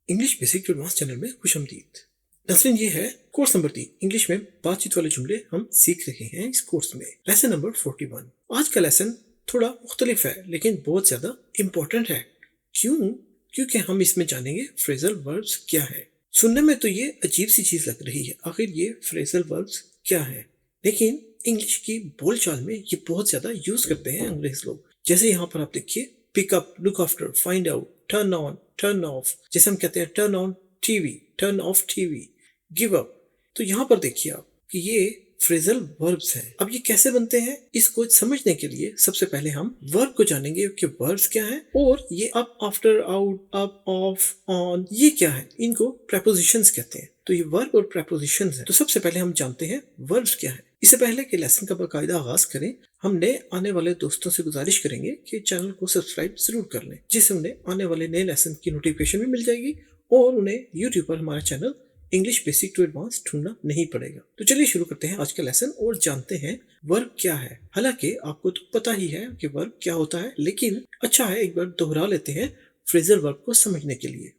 English basic to advance channel में खुशामदीद। नसरीन, ये है कोर्स नंबर 3। इंग्लिश में बातचीत वाले जुमले हम सीख रहे हैं इस कोर्स में। Lesson number 41। आज का लेसन थोड़ा मुख्तलिफ है लेकिन बहुत ज्यादा इम्पोर्टेंट है। क्यों? क्योंकि हम इसमें जानेंगे फ्रेजल वर्ब्स क्या है। सुनने में तो ये अजीब सी चीज लग रही है, आखिर ये फ्रेजल वर्ब्स क्या है, लेकिन इंग्लिश की बोलचाल में ये बहुत ज्यादा यूज करते हैं अंग्रेज लोग। जैसे यहाँ पर आप देखिए, pickup, look after, find out, turn on, turn off. जैसे हम कहते हैं turn on TV, turn off TV, give up. तो यहाँ पर देखिए आप कि ये फ्रेजल वर्ब्स हैं। अब ये कैसे बनते हैं, इसको समझने के लिए सबसे पहले हम वर्ब को जानेंगे कि वर्ब्स क्या है और ये up, after, out, up, of, on, ये क्या है। इनको प्रेपोजिशंस कहते हैं। तो ये वर्ब और प्रेपोजिशंस हैं। तो सबसे पहले हम जानते हैं वर्ब्स क्या है। इससे पहले कि लेसन का बाकायदा आगाज करें, हमने आने वाले दोस्तों से गुजारिश करेंगे कि चैनल को सब्सक्राइब जरूर कर लें, जिससे उन्हें आने वाले नए लेसन की नोटिफिकेशन भी मिल जाएगी और उन्हें यूट्यूब पर हमारा channel English basic to advance ढूंढना नहीं पड़ेगा। तो चलिए शुरू करते हैं आज का लेसन और जानते हैं वर्ब क्या है। हालांकि आपको तो पता ही है कि वर्ब क्या होता है, लेकिन अच्छा है एक बार दोहरा लेते हैं फ्रेजल वर्ब को समझने के लिए।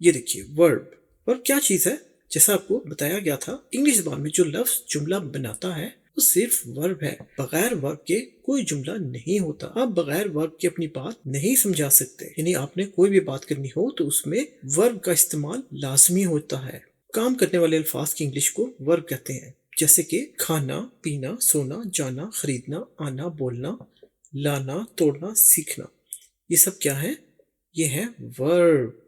ये देखिए, वर्ब क्या चीज है। जैसा आपको बताया गया था, इंग्लिश जबान में जो लफ्ज जुमला बनाता है वो सिर्फ वर्ब है। बगैर वर्ब के कोई जुमला नहीं होता। आप बगैर वर्ब के अपनी बात नहीं समझा सकते। यानी आपने कोई भी बात करनी हो तो उसमें वर्ब का इस्तेमाल लाजमी होता है। काम करने वाले अल्फाज की इंग्लिश को वर्ब कहते हैं, जैसे कि खाना, पीना, सोना, जाना, खरीदना, आना, बोलना, लाना, तोड़ना, सीखना। ये सब क्या है? ये है वर्ब।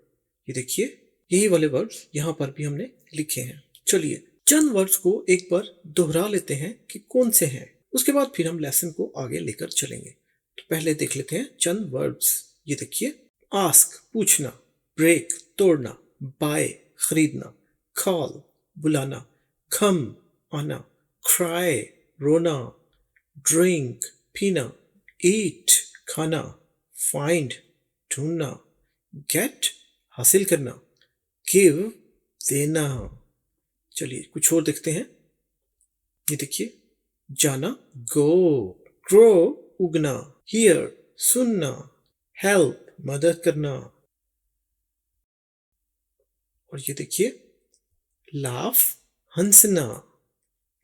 ये देखिए, यही वाले वर्ब्स यहाँ पर भी हमने लिखे हैं। चलिए चंद वर्ड्स को एक बार दोहरा लेते हैं कि कौन से हैं, उसके बाद फिर हम लेसन को आगे लेकर चलेंगे। तो पहले देख लेते हैं चंद वर्ड्स। ये देखिए, आस्क, पूछना, ब्रेक, तोड़ना, बाय, खरीदना, कॉल, बुलाना, कम, आना, क्राई, रोना, ड्रिंक, पीना, ईट, खाना, फाइंड, ढूंढना, गेट, हासिल करना, गिव, देना। चलिए कुछ और देखते हैं। ये देखिए, जाना, गो, ग्रो, उगना, हियर, सुनना, हेल्प, मदद करना। और ये देखिए, लाफ, हंसना,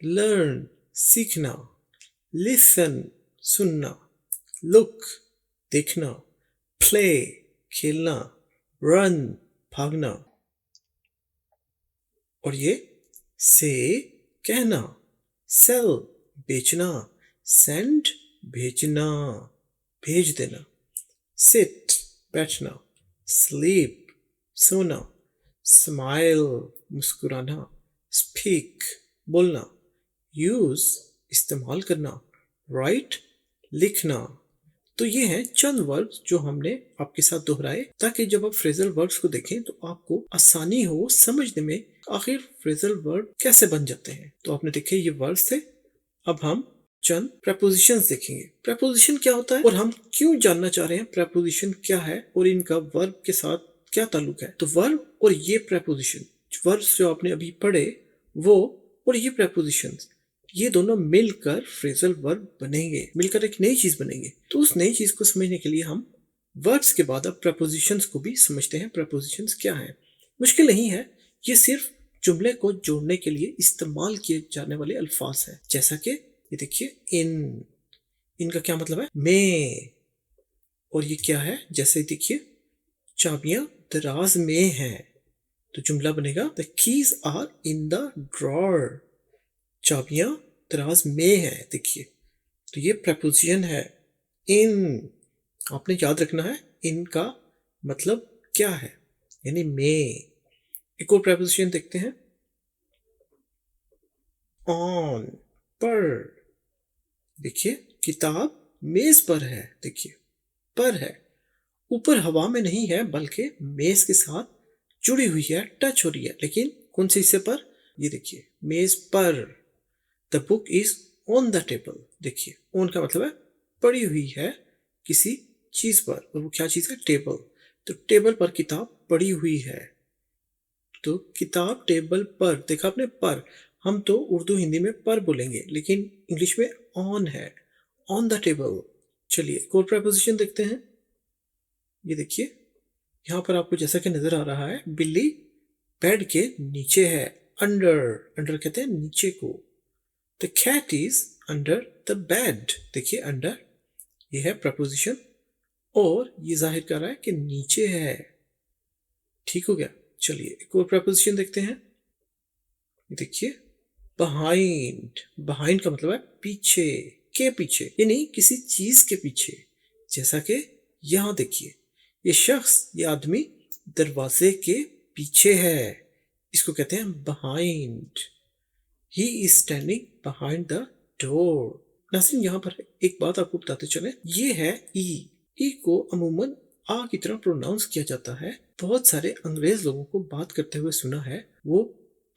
लर्न, सीखना, लिसन, सुनना, लुक, देखना, प्ले, खेलना, रन, भागना। और ये से, कहना, सेल, बेचना, सेंड, भेजना, भेज देना, सिट, बैठना, स्लीप, सोना, स्माइल, मुस्कुराना, स्पीक, बोलना, यूज, इस्तेमाल करना, राइट, लिखना। तो ये हैं चंद वर्ब्स जो हमने आपके साथ दोहराए, ताकि जब आप फ्रेजल वर्ब्स को देखें तो आपको आसानी हो समझने में आखिर फ्रेजल वर्ब कैसे बन जाते हैं। तो आपने देखे ये वर्ब्स थे। अब हम चंद प्रेपोजिशंस देखेंगे। प्रेपोजिशन क्या होता है और हम क्यों जानना चाह रहे हैं प्रेपोजिशन क्या है और इनका वर्ब के साथ क्या ताल्लुक है। तो वर्ब और ये प्रेपोजिशन, वर्ब्स जो आपने अभी पढ़े वो और ये प्रेपोजिशंस, ये दोनों मिलकर फ्रेजल वर्ब बनेंगे, मिलकर एक नई चीज बनेंगे। तो उस नई चीज को समझने के लिए हम वर्ब्स के बाद अब प्रेपोजिशंस को भी समझते हैं। प्रेपोजिशंस क्या है? मुश्किल नहीं है, ये सिर्फ जुमले को जोड़ने के लिए इस्तेमाल किए जाने वाले अल्फाज हैं। जैसा कि ये देखिए, इनका क्या मतलब है? में। और ये क्या है? जैसे देखिए, चाबियां दराज में हैं, तो जुमला बनेगा the keys are in the drawer. चाबियां दराज में है। देखिए, तो ये प्रपोजिशन है इन। आपने याद रखना है इनका मतलब क्या है, यानी में। एक और प्रपोजिशन देखते हैं, ऑन, पर। देखिए, किताब मेज पर है। देखिए, पर है, ऊपर हवा में नहीं है बल्कि मेज के साथ जुड़ी हुई है, टच हो रही है। लेकिन कौन से हिस्से पर? ये देखिए, मेज पर। The book is on the table. देखिए, ऑन का मतलब है पड़ी हुई है किसी चीज पर, और वो क्या चीज है? टेबल। तो टेबल पर किताब पड़ी हुई है। तो किताब टेबल पर, देखा आपने, पर। हम तो उर्दू हिंदी में पर बोलेंगे, लेकिन इंग्लिश में ऑन है, ऑन द टेबल। चलिए एक और प्रेपोजिशन देखते हैं। ये देखिए, यहाँ पर आपको जैसा कि नजर आ रहा है, बिल्ली बेड के नीचे है, अंडर, अंडर कहते हैं नीचे को। The cat is under the bed, देखिए अंडर ये है प्रपोजिशन और ये जाहिर कर रहा है कि नीचे है। ठीक हो गया। चलिए एक और प्रपोजिशन देखते हैं। देखिए behind, behind का मतलब है पीछे, के पीछे, यानी किसी चीज के पीछे। जैसा कि यहां देखिए, ये शख्स, ये आदमी दरवाजे के पीछे है, इसको कहते हैं behind। He is standing behind the door. नाज़रीन यहाँ पर एक बात आपको बताते चले, ये है ई को अमूमन आ की तरह प्रोनाउंस किया जाता है। बहुत सारे अंग्रेज लोगों को बात करते हुए सुना है, वो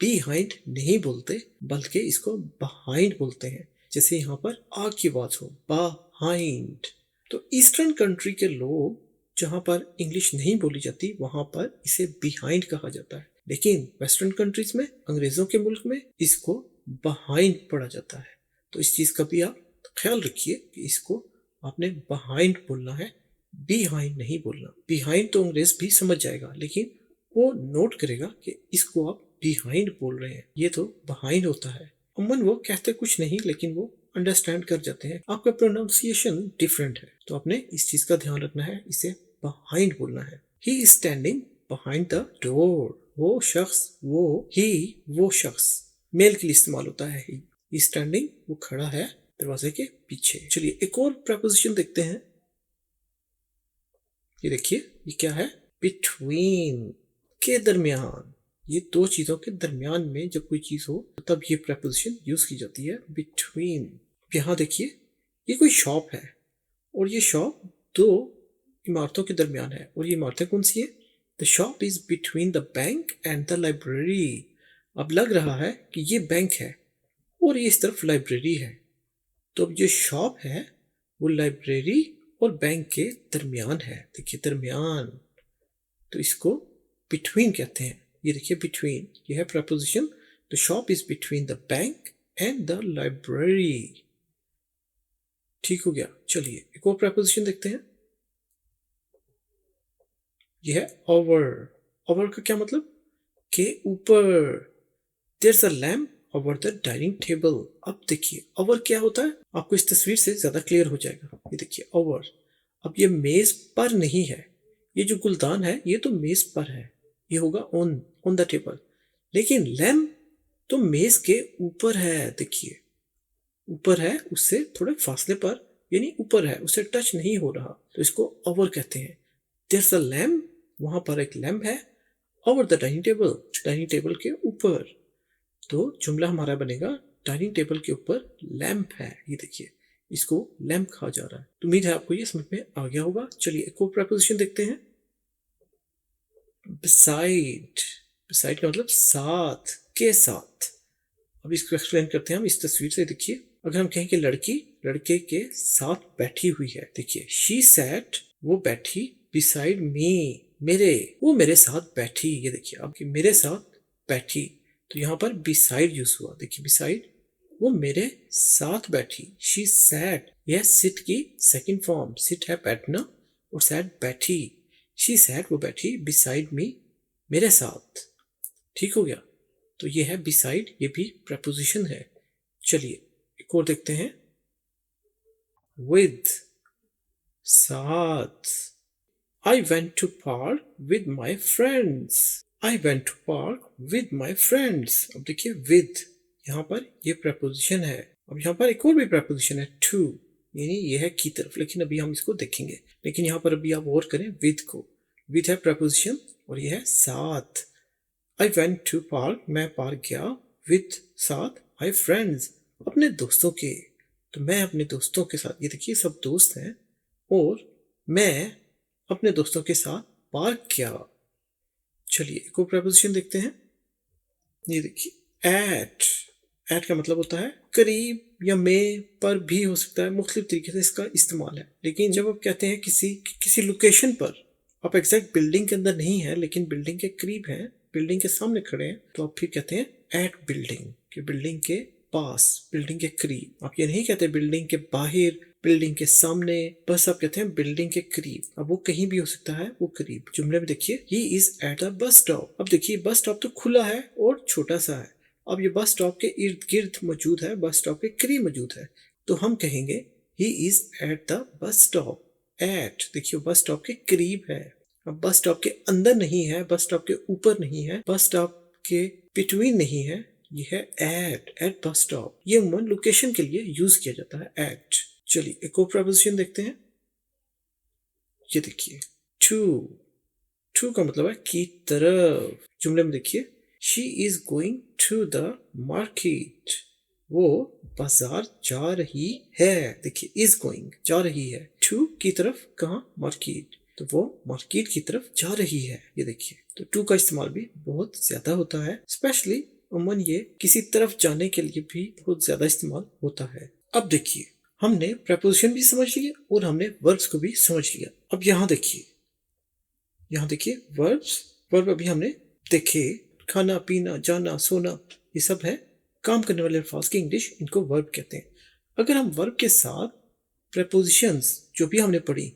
बिहाइंड नहीं बोलते बल्कि इसको behind बोलते हैं, जैसे यहाँ पर आ की आवाज हो, behind। तो ईस्टर्न कंट्री के लोग जहाँ पर इंग्लिश नहीं बोली जाती वहां पर इसे बिहाइंड कहा जाता है, लेकिन वेस्टर्न कंट्रीज में, अंग्रेजों के मुल्क में इसको behind पढ़ा जाता है। तो इस चीज का भी आप ख्याल रखिए कि इसको आपने behind बोलना है, behind नहीं बोलना। behind तो अंग्रेज भी समझ जाएगा, लेकिन वो नोट करेगा कि इसको आप behind बोल रहे हैं, ये तो behind होता है। अमूमन वो कहते कुछ नहीं, लेकिन वो अंडरस्टैंड कर जाते हैं। आपका प्रोनाउंसिएशन डिफरेंट है, तो आपने इस चीज का ध्यान रखना है, इसे behind बोलना है। He is standing behind the door, वो शख्स, वो शख्स मेल के लिए इस्तेमाल होता है। ही स्टैंडिंग, वो खड़ा है दरवाजे के पीछे। चलिए एक और प्रपोजिशन देखते हैं। ये देखिए, ये क्या है, बिटवीन, के दरमियान। ये दो चीजों के दरमियान में जब कोई चीज हो तब ये प्रपोजिशन यूज की जाती है, बिटवीन। यहाँ देखिए, ये कोई शॉप है और ये शॉप दो इमारतों के दरमियान है, और ये इमारतें कौन सी है? The shop is between the bank and the library. अब लग रहा है कि ये बैंक है और ये इस तरफ लाइब्रेरी है, तो अब जो शॉप है वो लाइब्रेरी और बैंक के दरमियान है। देखिए दरमियान, तो इसको बिटवीन कहते हैं। ये देखिए बिटवीन, ये है preposition, the shop is between the bank and the library. ठीक हो गया। चलिए एक और प्रपोजिशन देखते हैं। ये है ओवर। ओवर का क्या मतलब? के ऊपर। There a lamp over the dining table. अब देखिए ओवर क्या होता है, आपको इस तस्वीर से ज्यादा क्लियर हो जाएगा। ये देखिए ओवर, अब ये मेज पर नहीं है, ये जो गुलदान है ये तो मेज पर है, ये होगा ऑन द टेबल। लेकिन लैम्प तो मेज के ऊपर है, देखिए ऊपर है, उससे थोड़े फासले पर, यानी ऊपर है, उससे टच नहीं हो रहा, तो इसको ओवर कहते हैं। देयर अ लैम्प, वहां पर एक लैम्प है, over the dining table, dining table के ऊपर। तो जुमला हमारा बनेगा, डाइनिंग टेबल के ऊपर लैम्प है। ये देखिए, इसको लैम्प कहा जा रहा है। तो उम्मीद है आपको ये समझ में आ गया होगा। चलिए एक और प्रपोजिशन देखते हैं। बिसाइड, बिसाइड का मतलब साथ, के साथ। अब इसको एक्सप्लेन करते हैं हम इस तस्वीर से। देखिए अगर हम कहें कि लड़की लड़के के साथ बैठी हुई है, देखिए शी सैट, वो बैठी, बिसाइड मी, मेरे, वो मेरे साथ बैठी। ये देखिए अब कि मेरे साथ बैठी, तो यहाँ पर बिसाइड यूज हुआ। देखिए बिसाइड, वो मेरे साथ बैठी। शी सैट, यह सिट की सेकंड फॉर्म, सिट है बैठना और सैट बैठी। शी सैट, वो बैठी, बिसाइड मी, मेरे साथ। ठीक हो गया। तो ये है बिसाइड, ये भी प्रपोजिशन है। चलिए एक और देखते हैं। विद, साथ। I went to park with my friends, I went to park with my friends. अब देखिए विद, यहाँ पर ये प्रपोजिशन है। अब यहाँ पर एक और भी प्रपोजिशन है, टू, यानी ये है की तरफ, लेकिन अभी हम इसको देखेंगे। लेकिन यहाँ पर अभी आप और करें विद को। विद है प्रपोजिशन और ये है साथ। आई वेंट टू पार्क, मैं पार्क गया, विद, साथ, माई फ्रेंड्स, अपने दोस्तों के। तो मैं अपने दोस्तों के साथ, ये देखिए सब दोस्त हैं, और मैं अपने दोस्तों के साथ पार्क किया। चलिए एक और प्रपोजिशन देखते हैं। ये देखिए एट, एट का मतलब होता है करीब या में, पर भी हो सकता है, मुख्तलिफ तरीके से इसका इस्तेमाल है। लेकिन जब आप कहते हैं किसी लोकेशन पर, आप एग्जैक्ट बिल्डिंग के अंदर नहीं है लेकिन बिल्डिंग के करीब हैं, बिल्डिंग के सामने खड़े हैं, तो आप फिर कहते हैं एट बिल्डिंग, कि बिल्डिंग के पास, बिल्डिंग के करीब। आप ये नहीं कहते बिल्डिंग के बाहर, बिल्डिंग के सामने, बस आप कहते हैं बिल्डिंग के करीब। अब वो कहीं भी हो सकता है, वो करीब। जुमले में देखिए ही is at the bus stop. अब देखिए बस स्टॉप तो खुला है और छोटा सा है। अब ये बस स्टॉप के इर्द गिर्द मौजूद है, बस स्टॉप के करीब मौजूद है, तो हम कहेंगे he is at the bus stop. At देखिए बस स्टॉप के करीब है। अब बस स्टॉप के अंदर नहीं है, बस स्टॉप के ऊपर नहीं है, बस स्टॉप के बिटवीन नहीं है, ये है एट बस स्टॉप। ये उम्मन लोकेशन के लिए यूज किया जाता है एट। चलिए एक और प्रपोजिशन देखते हैं। ये देखिए टू। टू का मतलब है की तरफ। जुमले में देखिए she is going to the market. वो बाजार जा रही है। देखिए इज गोइंग जा रही है, टू की तरफ, कहाँ, मार्केट, तो वो मार्केट की तरफ जा रही है। ये देखिए तो टू का इस्तेमाल भी बहुत ज्यादा होता है, स्पेशली उमन ये किसी तरफ जाने के लिए भी बहुत ज्यादा इस्तेमाल होता है। अब देखिए हमने प्रपोजिशन भी समझ लिया और हमने वर्ब्स को भी समझ लिया। अब यहाँ देखिए वर्ब्स, वर्ब अभी हमने देखे, खाना पीना जाना सोना, ये सब है काम करने वाले अल्फाज की इंग्लिश, इनको वर्ब कहते हैं। अगर हम वर्ब के साथ प्रपोजिशंस जो भी हमने पढ़ी,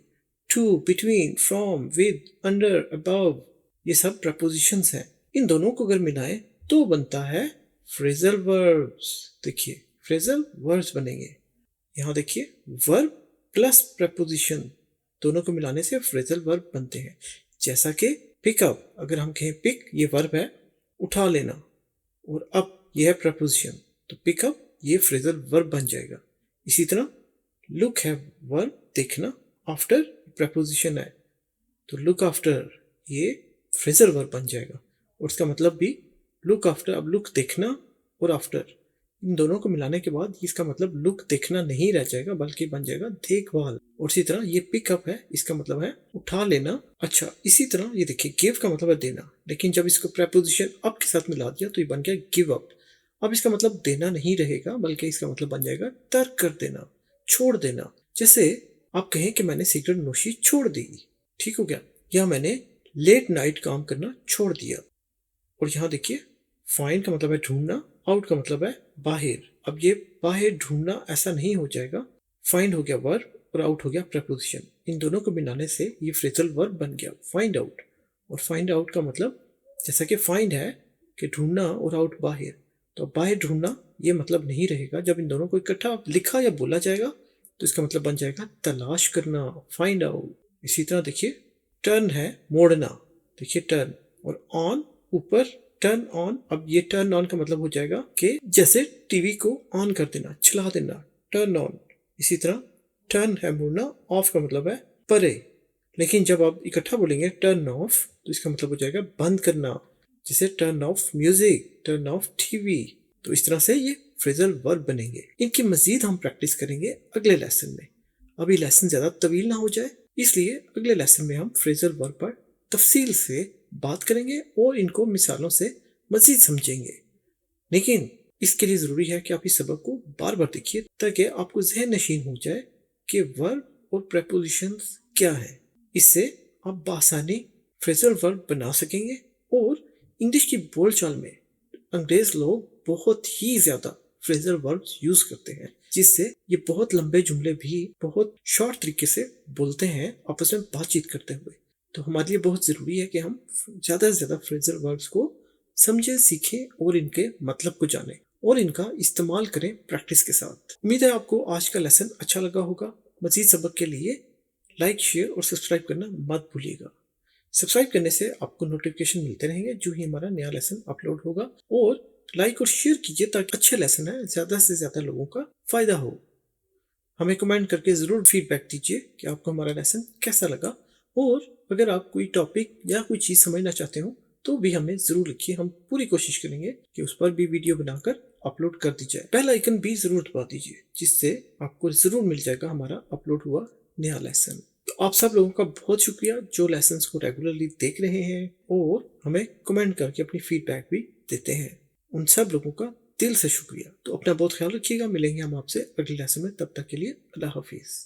to, between, from, with, under, above, ये सब प्रपोजिशंस हैं, इन दोनों को अगर मिलाएं तो बनता है फ्रेजल वर्ब्स। देखिए फ्रेजल वर्ब्स बनेंगे। यहाँ देखिए वर्ब प्लस प्रपोजिशन दोनों को मिलाने से फ्रेजल वर्ब बनते हैं। जैसा कि पिकअप, अगर हम कहें पिक, ये वर्ब है उठा लेना, और अप ये है प्रपोजिशन, तो पिकअप ये फ्रेजल वर्ब बन जाएगा। इसी तरह लुक है वर्ब देखना, आफ्टर प्रपोजिशन है, तो लुक आफ्टर ये फ्रेजल वर्ब बन जाएगा, और इसका मतलब भी लुक आफ्टर। अब लुक देखना और आफ्टर, इन दोनों को मिलाने के बाद इसका मतलब लुक देखना नहीं रह जाएगा, बल्कि बन जाएगा देखभाल। और इसी तरह ये पिकअप है, इसका मतलब है उठा लेना। अच्छा इसी तरह ये देखिए गिव का मतलब है देना, लेकिन जब इसको प्रपोजिशन अप के साथ मिला दिया तो ये बन गया गिव अप। अब इसका मतलब देना नहीं रहेगा, बल्कि इसका मतलब बन जाएगा तर्क कर देना, छोड़ देना। जैसे आप कहें कि मैंने सिगरेट नोशी छोड़ दी, ठीक हो गया, या मैंने लेट नाइट काम करना छोड़ दिया। और यहाँ देखिए फाइंड का मतलब है ढूंढना, आउट का मतलब है बाहर। अब ये बाहर ढूंढना ऐसा नहीं हो जाएगा, फाइंड हो गया वर्ब और आउट हो गया प्रपोजिशन, इन दोनों को मिलाने से ये फ्रेजल वर्ब बन गया फाइंड आउट। और फाइंड आउट का मतलब जैसा कि फाइंड है कि ढूंढना और आउट बाहर, तो बाहर ढूंढना ये मतलब नहीं रहेगा। जब इन दोनों को इकट्ठा लिखा या बोला जाएगा तो इसका मतलब बन जाएगा तलाश करना, फाइंड आउट। इसी तरह देखिए टर्न है मोड़ना, देखिए टर्न, और ऑन ऊपर, टर्न ऑन। अब ये टर्न ऑन का मतलब हो जाएगा कि जैसे टीवी को ऑन कर देना, चला देना, टर्न ऑन। इसी तरह टर्न है मुड़ना, ऑफ का मतलब है परे, लेकिन जब आप इकट्ठा बोलेंगे टर्न ऑफ तो इसका मतलब हो जाएगा बंद करना, जैसे turn off music, turn off TV. तो इस तरह से ये फ्रेजल वर्ब बनेंगे। इनकी मजीद हम प्रैक्टिस करेंगे अगले लेसन में। अभी लेसन ज्यादा तवील ना हो जाए, इसलिए अगले लेसन में हम फ्रेजल वर्ब पर तफसील से बात करेंगे और इनको मिसालों से मजीद समझेंगे। लेकिन इसके लिए जरूरी है कि आप इस सबक को बार बार देखिए, ताकि आपको जहन नशीन हो जाए कि वर्ब और प्रेपोजिशंस क्या है। इससे आप बासानी फ्रेजल वर्ब बना सकेंगे। और इंग्लिश की बोलचाल में अंग्रेज लोग बहुत ही ज्यादा फ्रेजल वर्ब्स यूज करते हैं, जिससे ये बहुत लंबे जुमले भी बहुत शॉर्ट तरीके से बोलते हैं आपस में बातचीत करते हुए। तो हमारे लिए बहुत ज़रूरी है कि हम ज़्यादा से ज़्यादा फ्रेजल वर्ब्स को समझें, सीखें और इनके मतलब को जानें और इनका इस्तेमाल करें प्रैक्टिस के साथ। उम्मीद है आपको आज का लेसन अच्छा लगा होगा। मज़ीद सबक के लिए लाइक, शेयर और सब्सक्राइब करना मत भूलिएगा। सब्सक्राइब करने से आपको नोटिफिकेशन मिलते रहेंगे जो ही हमारा नया लेसन अपलोड होगा। और लाइक और शेयर कीजिए ताकि अच्छे लेसन है ज़्यादा से ज़्यादा लोगों का फ़ायदा हो। हमें कमेंट करके ज़रूर फीडबैक दीजिए कि आपको हमारा लेसन कैसा लगा। और अगर आप कोई टॉपिक या कोई चीज़ समझना चाहते हो तो भी हमें ज़रूर लिखिए, हम पूरी कोशिश करेंगे कि उस पर भी वीडियो बनाकर अपलोड कर दी जाए। बेल आइकन भी ज़रूर दबा दीजिए, जिससे आपको ज़रूर मिल जाएगा हमारा अपलोड हुआ नया लेसन। तो आप सब लोगों का बहुत शुक्रिया जो लेसन्स को रेगुलरली देख रहे हैं और हमें कमेंट करके अपनी फीडबैक भी देते हैं। उन सब लोगों का दिल से शुक्रिया। तो अपना बहुत ख्याल रखिएगा। मिलेंगे हम आपसे अगले लेसन में, तब तक के लिए अल्लाह हाफिज़।